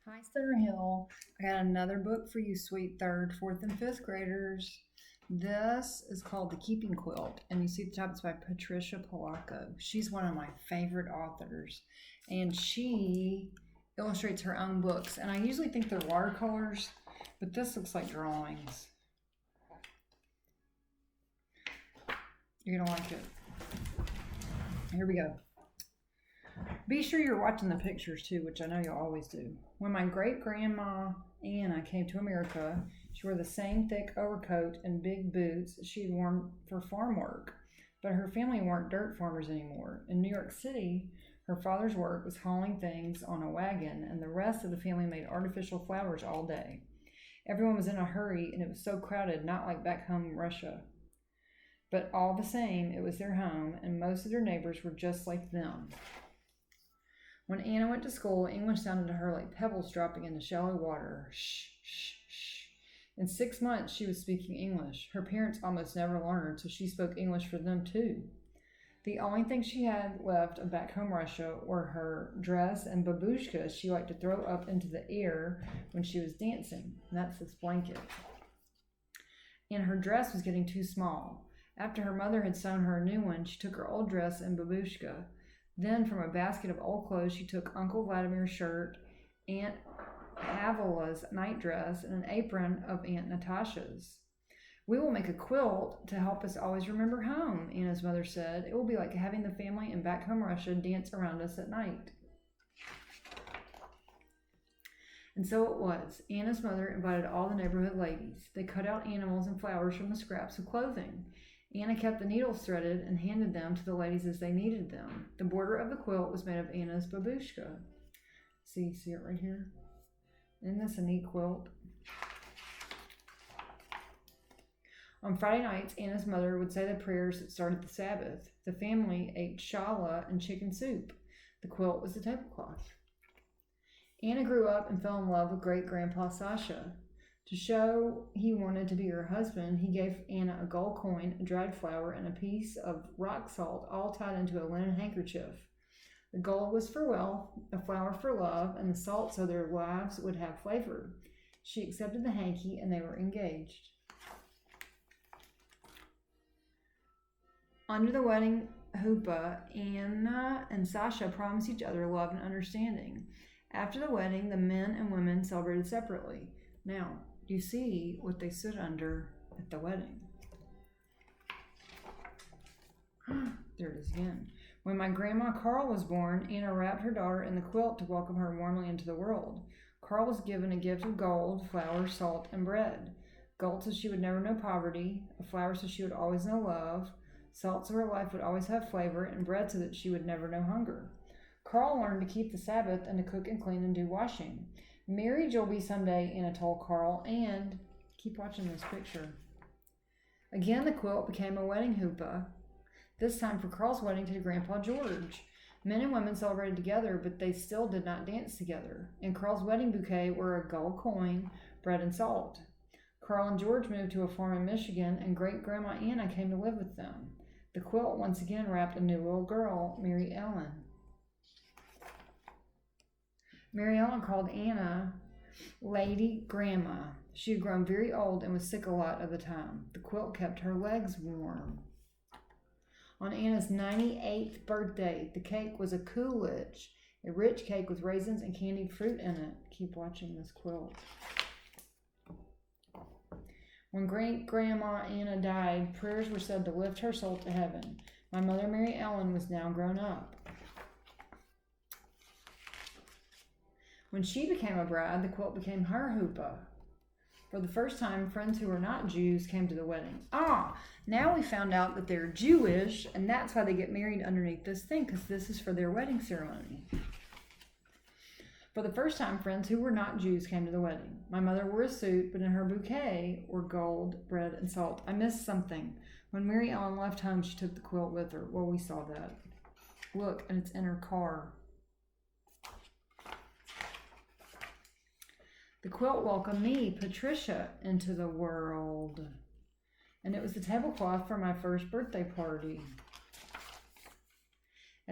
Hi, Center Hill. I got another book for you, sweet third, fourth, and fifth graders. This is called The Keeping Quilt, and you see the top, it's by Patricia Polacco. She's one of my favorite authors, and she illustrates her own books. And I usually think they're watercolors, but this looks like drawings. You're gonna like it. Here we go. Be sure you're watching the pictures too, which I know you'll always do. When my great grandma Anna came to America, she wore the same thick overcoat and big boots she'd worn for farm work. But her family weren't dirt farmers anymore. In New York City, her father's work was hauling things on a wagon, and the rest of the family made artificial flowers all day. Everyone was in a hurry, and it was so crowded, not like back home in Russia. But all the same, it was their home, and most of their neighbors were just like them. When Anna went to school, English sounded to her like pebbles dropping into shallow water. Shh, shh, shh. In 6 months, she was speaking English. Her parents almost never learned, so she spoke English for them too. The only thing she had left of back home Russia were her dress and babushkas she liked to throw up into the air when she was dancing. And that's this blanket. And her dress was getting too small. After her mother had sewn her a new one, she took her old dress and babushka. Then, from a basket of old clothes, she took Uncle Vladimir's shirt, Aunt Avila's nightdress, and an apron of Aunt Natasha's. "We will make a quilt to help us always remember home," Anna's mother said. "It will be like having the family in back home Russia dance around us at night." And so it was. Anna's mother invited all the neighborhood ladies. They cut out animals and flowers from the scraps of clothing. Anna kept the needles threaded and handed them to the ladies as they needed them. The border of the quilt was made of Anna's babushka. See it right here? Isn't this a neat quilt? On Friday nights, Anna's mother would say the prayers that started the Sabbath. The family ate challah and chicken soup. The quilt was the tablecloth. Anna grew up and fell in love with great-grandpa Sasha. To show he wanted to be her husband, he gave Anna a gold coin, a dried flower, and a piece of rock salt, all tied into a linen handkerchief. The gold was for wealth, the flower for love, and the salt so their lives would have flavor. She accepted the hanky, and they were engaged. Under the wedding huppah, Anna and Sasha promised each other love and understanding. After the wedding, the men and women celebrated separately. Now, you see what they stood under at the wedding. There it is again. When my grandma Carl was born, Anna wrapped her daughter in the quilt to welcome her warmly into the world. Carl was given a gift of gold, flour, salt, and bread. Gold so she would never know poverty, a flour so she would always know love, salt so her life would always have flavor, and bread so that she would never know hunger. Carl learned to keep the Sabbath and to cook and clean and do washing. "Married you'll be someday," Anna told Carl, and keep watching this picture. Again, the quilt became a wedding huppah, this time for Carl's wedding to Grandpa George. Men and women celebrated together, but they still did not dance together. In Carl's wedding bouquet were a gold coin, bread, and salt. Carl and George moved to a farm in Michigan, and great-grandma Anna came to live with them. The quilt once again wrapped a new little girl, Mary Ellen. Mary Ellen called Anna Lady Grandma. She had grown very old and was sick a lot of the time. The quilt kept her legs warm. On Anna's 98th birthday, the cake was a Coolidge, a rich cake with raisins and candied fruit in it. Keep watching this quilt. When great-grandma Anna died, prayers were said to lift her soul to heaven. My mother, Mary Ellen, was now grown up. When she became a bride, the quilt became her huppah. For the first time, friends who were not Jews came to the wedding. Now we found out that they're Jewish, and that's why they get married underneath this thing, because this is for their wedding ceremony. For the first time, friends who were not Jews came to the wedding. My mother wore a suit, but in her bouquet were gold, bread, and salt. I missed something. When Mary Ellen left home, she took the quilt with her. Well, we saw that. Look, and it's in her car. The quilt welcomed me, Patricia, into the world. And it was the tablecloth for my first birthday party.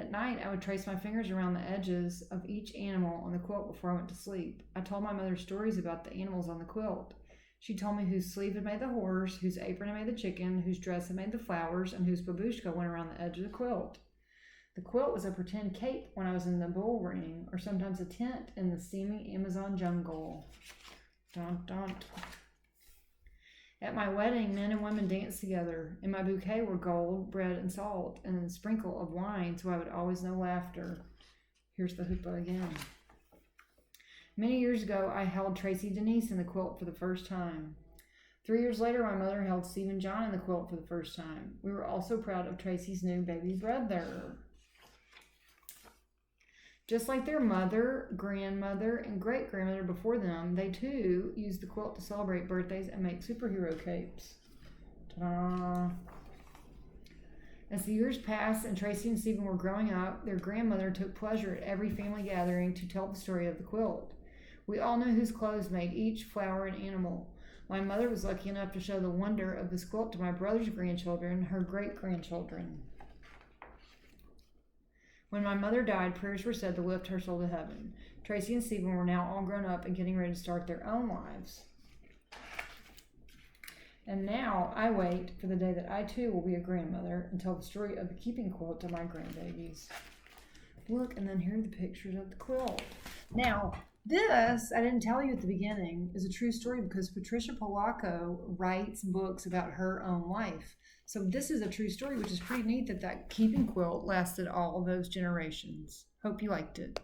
At night, I would trace my fingers around the edges of each animal on the quilt before I went to sleep. I told my mother stories about the animals on the quilt. She told me whose sleeve had made the horse, whose apron had made the chicken, whose dress had made the flowers, and whose babushka went around the edge of the quilt. The quilt was a pretend cape when I was in the bull ring, or sometimes a tent in the steaming Amazon jungle. Dun, dun. At my wedding, men and women danced together. In my bouquet were gold, bread, and salt, and a sprinkle of wine, so I would always know laughter. Here's the hoopla again. Many years ago, I held Tracy Denise in the quilt for the first time. 3 years later, my mother held Steve and John in the quilt for the first time. We were also proud of Tracy's new baby brother. Just like their mother, grandmother, and great-grandmother before them, they too used the quilt to celebrate birthdays and make superhero capes. Ta-da! As the years passed and Tracy and Stephen were growing up, their grandmother took pleasure at every family gathering to tell the story of the quilt. We all knew whose clothes made each flower and animal. My mother was lucky enough to show the wonder of this quilt to my brother's grandchildren, her great-grandchildren. When my mother died, prayers were said to lift her soul to heaven. Tracy and Stephen were now all grown up and getting ready to start their own lives. And now I wait for the day that I too will be a grandmother and tell the story of the Keeping Quilt to my grandbabies. Look, and then here are the pictures of the quilt. Now, this, I didn't tell you at the beginning, is a true story because Patricia Polacco writes books about her own life. So this is a true story, which is pretty neat that Keeping Quilt lasted all those generations. Hope you liked it.